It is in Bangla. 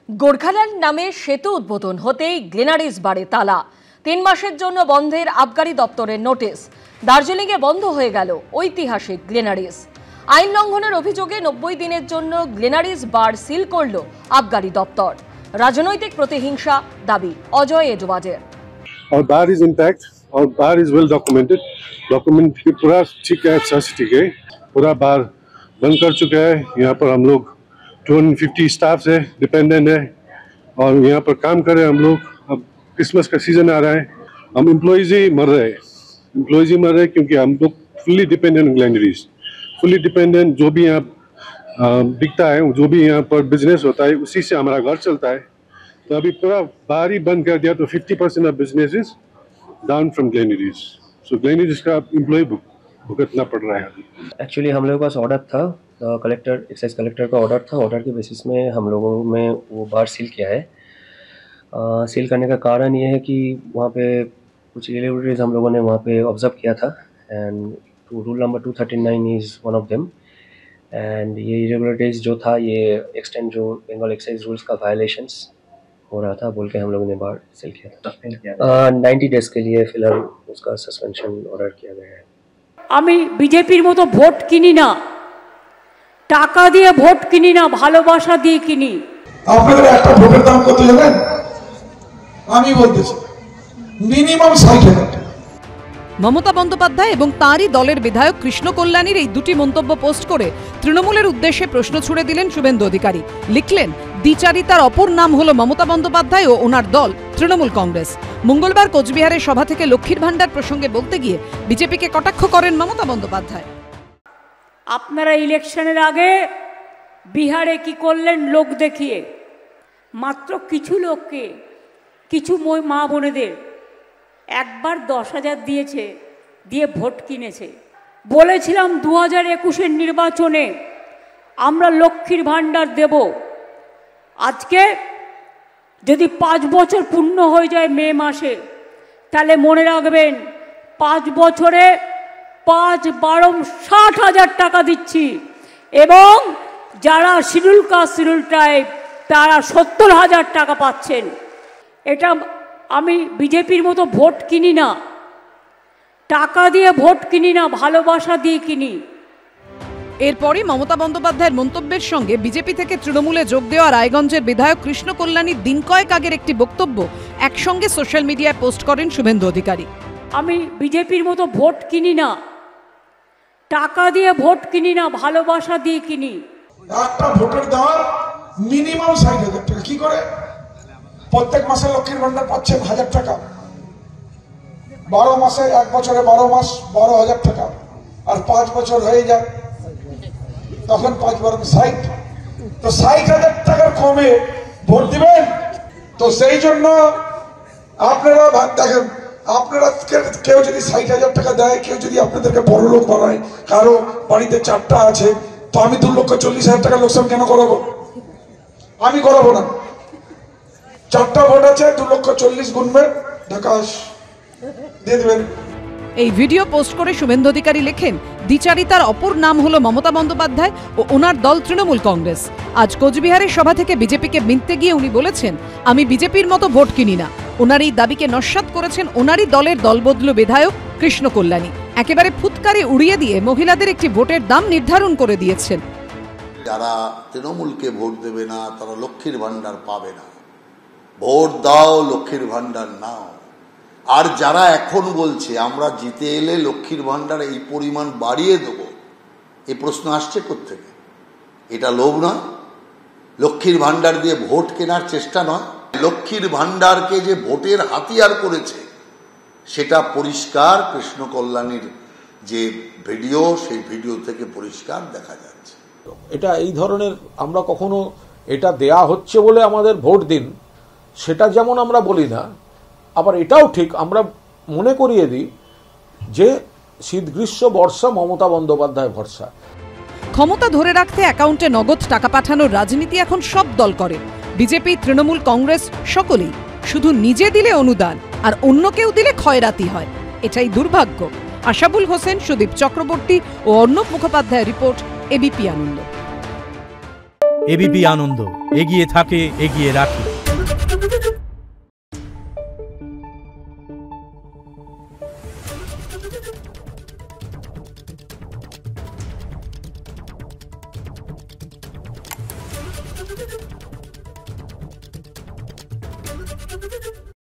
গোর্খাল্যান্ড নামে সেতু উদ্বোধন হতেই গ্লেনারিস বারে তালা। 3 মাসের জন্য বন্ধের আবগারি দপ্তরের নোটিশ। দার্জিলিংয়ে বন্ধ হয়ে গেল ঐতিহাসিক গ্লেনারিস। আইন লঙ্ঘনের অভিযোগে 90 দিনের জন্য গ্লেনারিস বার সিল করল আবগারি দপ্তর। রাজনৈতিক প্রতিহিংসা দাবি অজয় এডওয়ার্ডের। Our bar is intact, our bar is well documented. Document पूरा ठीक है, अच्छा से ठीक है। पूरा बार बंद कर चुका है। यहाँ पर हम लोग 250 स्टाफ है, डिपेंडेंट है और यहाँ पर काम कर रहे हैं हम लोग। अब क्रिसमस का सीजन आ रहा है, हम एम्प्लॉइज ही मर रहे हैं क्योंकि हम लोग fully dependent Glenary's, fully dependent. जो भी यहाँ बिकता है, जो भी यहाँ पर बिजनेस होता है, उसी से हमारा घर चलता है। तो अभी पूरा बार ही बंद कर दिया तो 50% of business is down from Glenary's. So Glenary's का एम्प्लॉय भुगतना पड़ रहा है। एक्चुअली हम लोगों के पास ऑर्डर था, कलेक्टर एक्साइज कलेक्टर का ऑर्डर था। ऑर्डर के बेसिस में हम लोगों में वो बार सील किया है। सील करने का कारण ये है कि वहाँ पे कुछ इरेगुलरिटीज हम लोगों ने वहाँ पे ऑब्जर्व किया था and rule number 239 is one of them. And ये इरेगुलरिटीज जो था ये एक्सटेंड जो बंगाल एक्साइज रूल्स का वायलेशंस हो रहा था बोल के हम लोगों ने बार सील किया था। 90 डेज के लिए फिलहाल उसका सस्पेंशन ऑर्डर किया गया है। আমি বিজেপির মতো ভোট কিনি না, টাকা দিয়ে ভোট কিনি না, ভালোবাসা দিয়ে কিনি। আপনাদের একটা ভোটের দাম কত জানেন? আমি বলতেছি মিনিমাম 60,000 টাকা। মমতা বন্দ্যোপাধ্যায় এবং তাঁরই দলের বিধায়ক কৃষ্ণ কল্যাণীর এই দুটি মন্তব্য পোস্ট করে তৃণমূলের উদ্দেশ্যে প্রশ্ন ছুড়ে দিলেন শুভেন্দু অধিকারী। লিখলেন, দ্বিচারিতার অপর নাম হলো মমতা বন্দ্যোপাধ্যায় ও ওনার দল তৃণমূল কংগ্রেস। মঙ্গলবার কোচবিহারের সভা থেকে লক্ষ্মীর ভাণ্ডার প্রসঙ্গে বলতে গিয়ে বিজেপিকে কটাক্ষ করেন মমতা বন্দ্যোপাধ্যায়। আপনারা ইলেকশনের আগে বিহারে কি করলেন? লোক দেখিয়ে মাত্র কিছু লোককে, কিছু মা বোনেদের একবার 10,000 দিয়েছে, দিয়ে ভোট কিনেছে। বলেছিলাম 2021-এর নির্বাচনে আমরা লক্ষ্মীর ভাণ্ডার দেব। আজকে যদি 5 বছর পূর্ণ হয়ে যায় মে মাসে, তাহলে মনে রাখবেন 5 বছরে 5 12 60,000 টাকা দিচ্ছি এবং যারা শিডিউল কাস্ট শিডিউল ট্রাইব তারা 70,000 টাকা পাচ্ছেন। এটা আমি বিজেপির মতো ভোট কিনি না, টাকা দিয়ে ভোট কিনি না, ভালোবাসা দিয়ে কিনি। এরপরই মমতা বন্দ্যোপাধ্যায়ের মন্তব্যের সঙ্গে বিজেপি থেকে তৃণমূলে যোগ দেওয়া রায়গঞ্জের বিধায়ক কৃষ্ণ কল্যাণীর দিন কয়েক আগের একটি বক্তব্য একসঙ্গে সোশ্যাল মিডিয়ায় পোস্ট করেন শুভেন্দু অধিকারী। আমি বিজেপির মতো ভোট কিনি না, টাকা দিয়ে ভোট কিনি না, ভালোবাসা দিয়ে কিনি। একটা ভোটের দাম মিনিমাম 60,000 টাকা। কি করে? প্রত্যেক মাসে লক্ষ্মীর ভাণ্ডার পাচ্ছেন 1000 টাকা, 12 মাসে, 1 বছরে 12 মাস 12,000 টাকা, আর 5 বছর হয়ে যায় তখন 5 12 60। তো 60,000 টাকার কমে ভোট দিবেন? তো সেই জন্য আপনারা দেখেন, আপনারা কেউ যদি 60,000 টাকা দেয়, কেউ যদি আপনাদেরকে বড় লোক বানায়, কারো বাড়িতে 4টা আছে, তো আমি 2,40,000 টাকা লোকসান কেন করাবো? আমি করাবো না। 4টা ভোট আছে, 2,40,000 গুনবেন, ঢাকাশ দিয়ে দেবেন। এই ভিডিও পোস্ট করে শুভেন্দু অধিকারী লেখেন, দ্বিচারিতার অপর নাম হলো মমতা বন্দ্যোপাধ্যায় ও ওনার দল তৃণমূল কংগ্রেস। আজ কোচবিহারের সভা থেকে বিজেপিকে মিনতে গিয়ে উনি বলেছেন, আমি বিজেপির মতো ভোট কিনি না। ওনার এই দাবিকে নস্যাৎ করেছেন ওনারই দলের দলবদলু বিধায়ক কৃষ্ণ কল্যাণী। একেবারে ফুৎকারে উড়িয়ে দিয়ে মহিলাদের একটি ভোটের দাম নির্ধারণ করে দিয়েছেন। যারা তৃণমূলকে ভোট দেবে না তারা লক্ষ্মীর ভাণ্ডার পাবে না। ভোট দাও, লক্ষ্মীর ভাণ্ডার নাও। আর যারা এখন বলছে আমরা জিতে এলে লক্ষ্মীর ভাণ্ডার এই পরিমাণ বাড়িয়ে দেব, এই প্রশ্ন আসছে কোত্থেকে? এটা লোভ নয়? লক্ষ্মীর ভাণ্ডার দিয়ে ভোট কেনার চেষ্টা নয়? লক্ষ্মীর ভাণ্ডারকে যে ভোটের হাতিয়ার করেছে সেটা পরিষ্কার কৃষ্ণ কল্যাণীর যে ভিডিও, সেই ভিডিও থেকে পরিষ্কার দেখা যাচ্ছে। এটা এই ধরনের, আমরা কখনো এটা দেয়া হচ্ছে বলে আমাদের ভোট দিন সেটা যেমন আমরা বলি না, আবার এটাও ঠিক আমরা মনে করিয়ে দিই যে শীত গ্রীষ্ম বর্ষা মমতা বন্দ্যোপাধ্যায় ভরসা। ক্ষমতা ধরে রাখতে অ্যাকাউন্টে নগদ টাকা পাঠানোর রাজনীতি এখন সব দল করে। বিজেপি, তৃণমূল, কংগ্রেস সকলেই। শুধু নিজে দিলে অনুদান আর অন্য কেউ দিলে খয়রাতি হয়, এটাই দুর্ভাগ্য। আশাবুল হোসেন, সুদীপ চক্রবর্তী ও অর্ণব মুখোপাধ্যায়ের রিপোর্ট, এবিপি আনন্দ। এবিপি আনন্দ, এগিয়ে থাকে, এগিয়ে রাখে। Thank you.